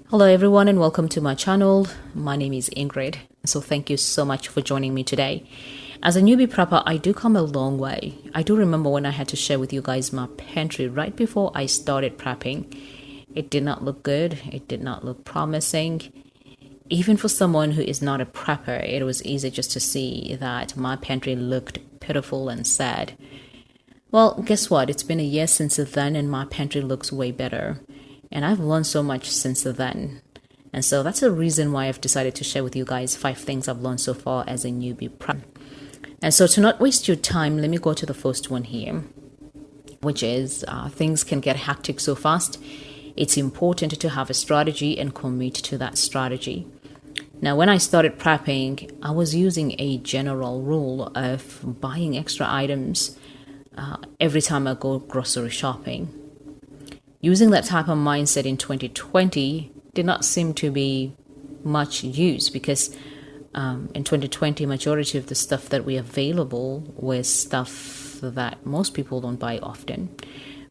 Hello everyone and welcome to my channel. My name is Ingrid. So thank you so much for joining me today. As a newbie prepper, I do come a long way. I do remember when I had to share with you guys my pantry right before I started prepping. It did not look good. It did not look promising. Even for someone who is not a prepper, it was easy just to see that my pantry looked pitiful and sad. Well, guess what? It's been a year since then and my pantry looks way better. And I've learned so much since then. And so that's the reason why I've decided to share with you guys 5 things I've learned so far as a newbie prep. And so to not waste your time, let me go to the first one here, which is things can get hectic so fast. It's important to have a strategy and commit to that strategy. Now, when I started prepping, I was using a general rule of buying extra items every time I go grocery shopping. Using that type of mindset in 2020 did not seem to be much use because in 2020, majority of the stuff that we available was stuff that most people don't buy often,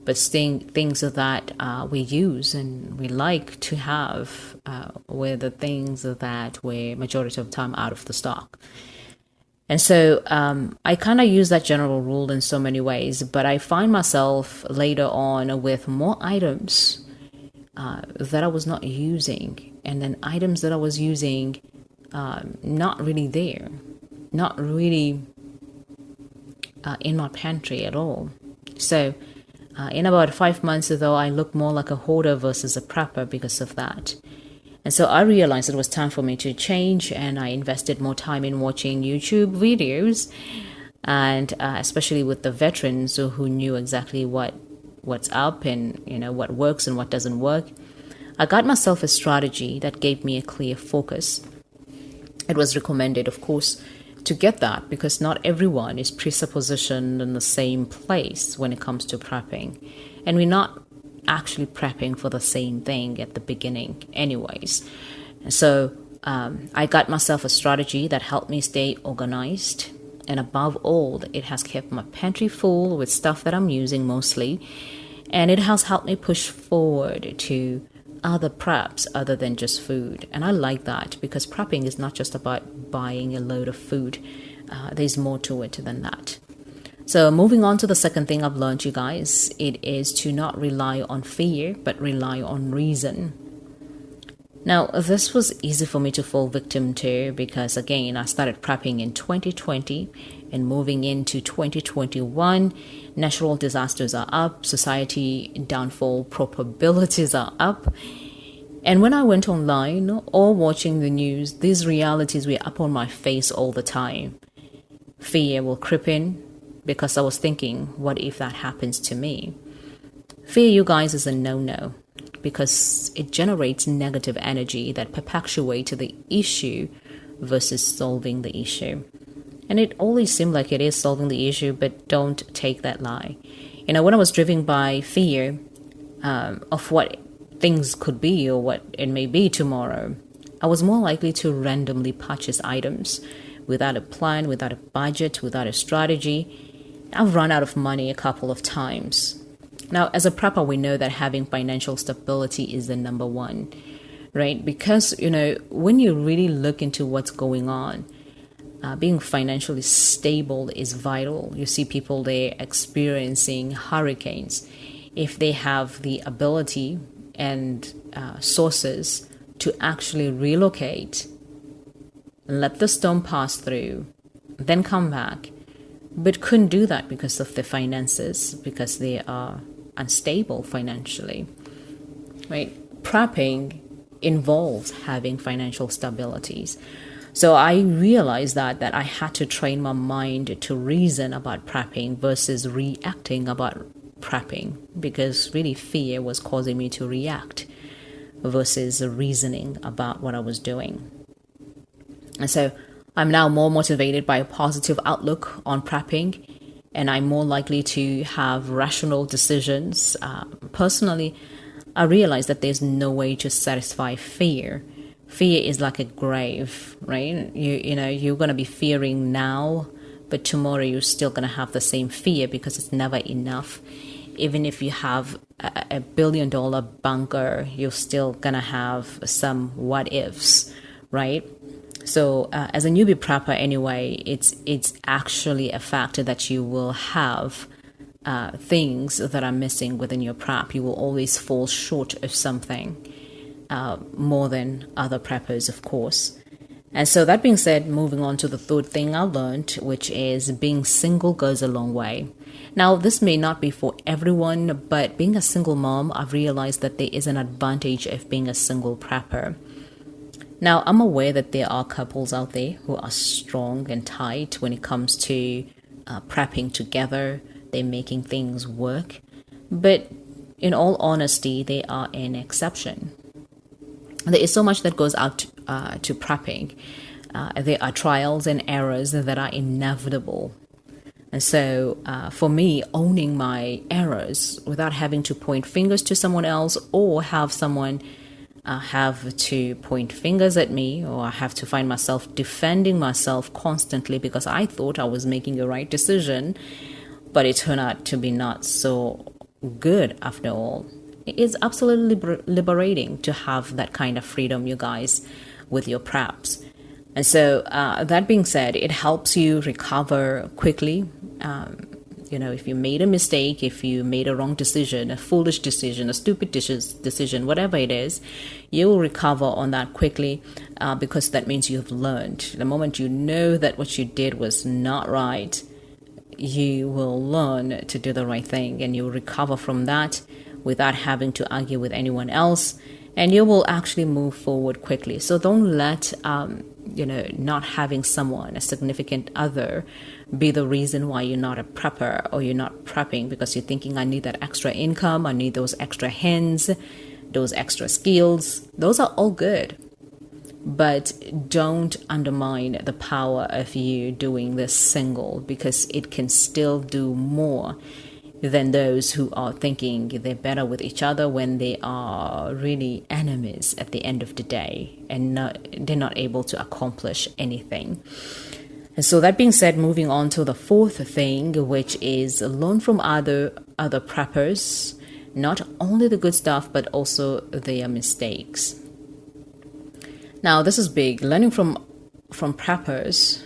but things that we use and we like to have were the things that were majority of the time out of the stock. And so I kind of use that general rule in so many ways, but I find myself later on with more items that I was not using, and then items that I was using not really there, not really in my pantry at all. So in about 5 months, though, I look more like a hoarder versus a prepper because of that. And so I realized it was time for me to change, and I invested more time in watching YouTube videos, and especially with the veterans who knew exactly what's up and what works and what doesn't work. I got myself a strategy that gave me a clear focus. It was recommended, of course, to get that because not everyone is presuppositioned in the same place when it comes to prepping, and we're not actually prepping for the same thing at the beginning anyways. So I got myself a strategy that helped me stay organized, and above all, it has kept my pantry full with stuff that I'm using mostly, and it has helped me push forward to other preps other than just food. And I like that because prepping is not just about buying a load of food. There's more to it than that. So moving on to the second thing I've learned, you guys, it is to not rely on fear, but rely on reason. Now, this was easy for me to fall victim to because, again, I started prepping in 2020 and moving into 2021. Natural disasters are up, society downfall probabilities are up. And when I went online or watching the news, these realities were up on my face all the time. Fear will creep in, because I was thinking, what if that happens to me? Fear, you guys, is a no-no because it generates negative energy that perpetuates the issue versus solving the issue. And it always seems like it is solving the issue, but don't take that lie. When I was driven by fear of what things could be or what it may be tomorrow, I was more likely to randomly purchase items without a plan, without a budget, without a strategy. I've run out of money a couple of times. Now, as a prepper, we know that having financial stability is the number one, right? Because, when you really look into what's going on, being financially stable is vital. You see people there experiencing hurricanes. If they have the ability and sources to actually relocate, let the storm pass through, then come back, but couldn't do that because of their finances, because they are unstable financially, right? Prepping involves having financial stabilities. So I realized that I had to train my mind to reason about prepping versus reacting about prepping, because really fear was causing me to react versus reasoning about what I was doing. And so I'm now more motivated by a positive outlook on prepping, and I'm more likely to have rational decisions. Personally, I realize that there's no way to satisfy fear. Fear is like a grave, right? You're going to be fearing now, but tomorrow you're still going to have the same fear because it's never enough. Even if you have a $1 billion bunker, you're still gonna have some what ifs, right? So as a newbie prepper anyway, it's actually a factor that you will have things that are missing within your prep. You will always fall short of something more than other preppers, of course. And so that being said, moving on to the third thing I learned, which is being single goes a long way. Now, this may not be for everyone, but being a single mom, I've realized that there is an advantage of being a single prepper. Now, I'm aware that there are couples out there who are strong and tight when it comes to prepping together. They're making things work. But in all honesty, they are an exception. There is so much that goes out to prepping. There are trials and errors that are inevitable. And so for me, owning my errors without having to point fingers to someone else or have someone have to point fingers at me, or I have to find myself defending myself constantly because I thought I was making the right decision, but it turned out to be not so good after all. It's absolutely liberating to have that kind of freedom, you guys, with your preps. And so that being said, it helps you recover quickly. If you made a mistake, if you made a wrong decision, a foolish decision, a stupid decision, whatever it is, you will recover on that quickly because that means you've learned. The moment you know that what you did was not right, you will learn to do the right thing, and you'll recover from that without having to argue with anyone else, and you will actually move forward quickly. So don't let not having someone, a significant other, be the reason why you're not a prepper or you're not prepping because you're thinking, I need that extra income, I need those extra hands, those extra skills. Those are all good, but don't undermine the power of you doing this single, because it can still do more than those who are thinking they're better with each other when they are really enemies at the end of the day, and they're not able to accomplish anything. And so that being said, moving on to the fourth thing, which is learn from other preppers, not only the good stuff, but also their mistakes. Now, this is big. Learning from preppers,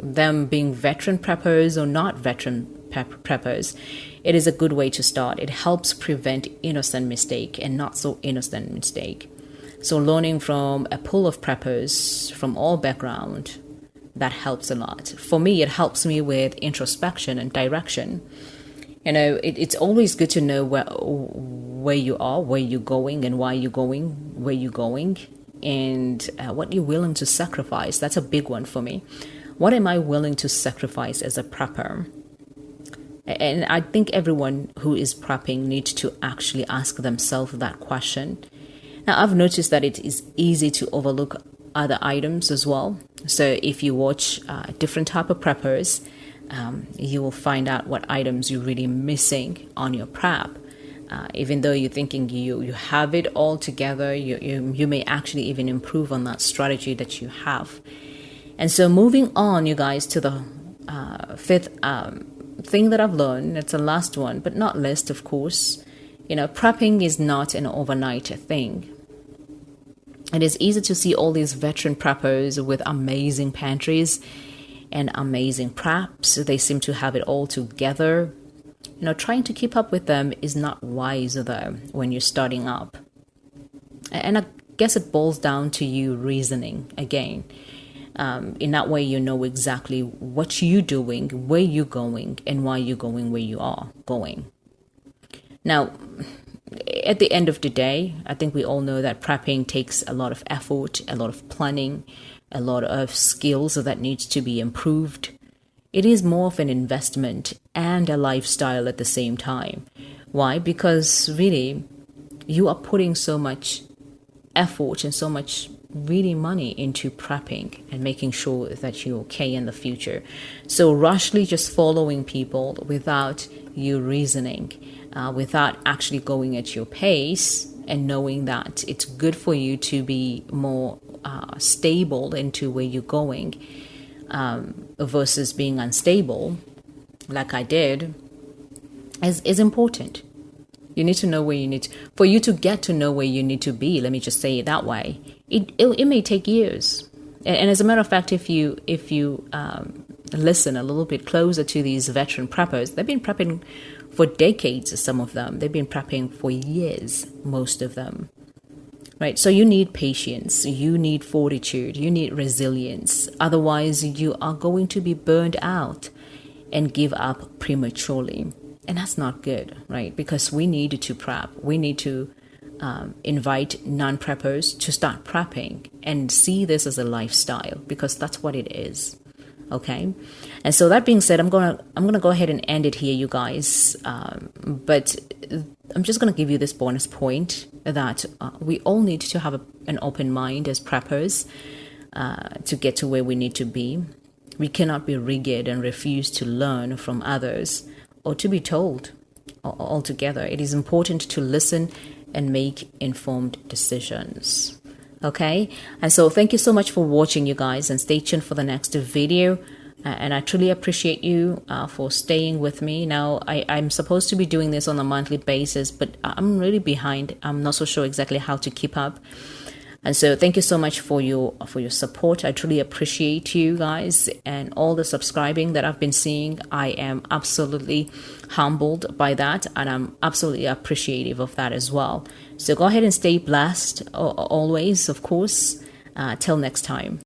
them being veteran preppers or not veteran preppers, it is a good way to start. It helps prevent innocent mistake and not so innocent mistake. So learning from a pool of preppers from all background, that helps a lot. For me, it helps me with introspection and direction. It's always good to know where you are, where you're going, and why you're going, where you're going, and what you're willing to sacrifice. That's a big one for me. What am I willing to sacrifice as a prepper? And I think everyone who is prepping needs to actually ask themselves that question. Now, I've noticed that it is easy to overlook other items as well. So if you watch different type of preppers, you will find out what items you're really missing on your prep. Even though you're thinking you have it all together, you may actually even improve on that strategy that you have. And so moving on, you guys, to the fifth thing that I've learned. It's the last one, but not least, of course. Prepping is not an overnight thing. It is easy to see all these veteran preppers with amazing pantries and amazing preps. They seem to have it all together. Trying to keep up with them is not wise, though, when you're starting up. And I guess it boils down to you reasoning again. In that way, you know exactly what you're doing, where you're going, and why you're going where you are going. Now, at the end of the day, I think we all know that prepping takes a lot of effort, a lot of planning, a lot of skills that needs to be improved. It is more of an investment and a lifestyle at the same time. Why? Because really, you are putting so much effort and so much really money into prepping and making sure that you're okay in the future. So rashly just following people without you reasoning, without actually going at your pace and knowing that it's good for you to be more stable into where you're going, versus being unstable like I did, is important. You need to know where you need for you to get to know where you need to be. Let me just say it that way. It may take years. And as a matter of fact, if you listen a little bit closer to these veteran preppers, they've been prepping for decades. Some of them, they've been prepping for years. Most of them, right? So you need patience, you need fortitude, you need resilience. Otherwise, you are going to be burned out and give up prematurely. And that's not good, right? Because we need to prep. We need to invite non-preppers to start prepping and see this as a lifestyle, because that's what it is. Okay. And so that being said, I'm gonna go ahead and end it here, you guys. But I'm just gonna give you this bonus point that we all need to have an open mind as preppers to get to where we need to be. We cannot be rigid and refuse to learn from others or to be told altogether. It is important to listen and make informed decisions. Okay, and so thank you so much for watching, you guys, and stay tuned for the next video. And I truly appreciate you for staying with me. Now, I'm supposed to be doing this on a monthly basis, but I'm really behind. I'm not so sure exactly how to keep up. And so thank you so much for your support. I truly appreciate you guys and all the subscribing that I've been seeing. I am absolutely humbled by that, and I'm absolutely appreciative of that as well. So go ahead and stay blessed always, of course. Till next time.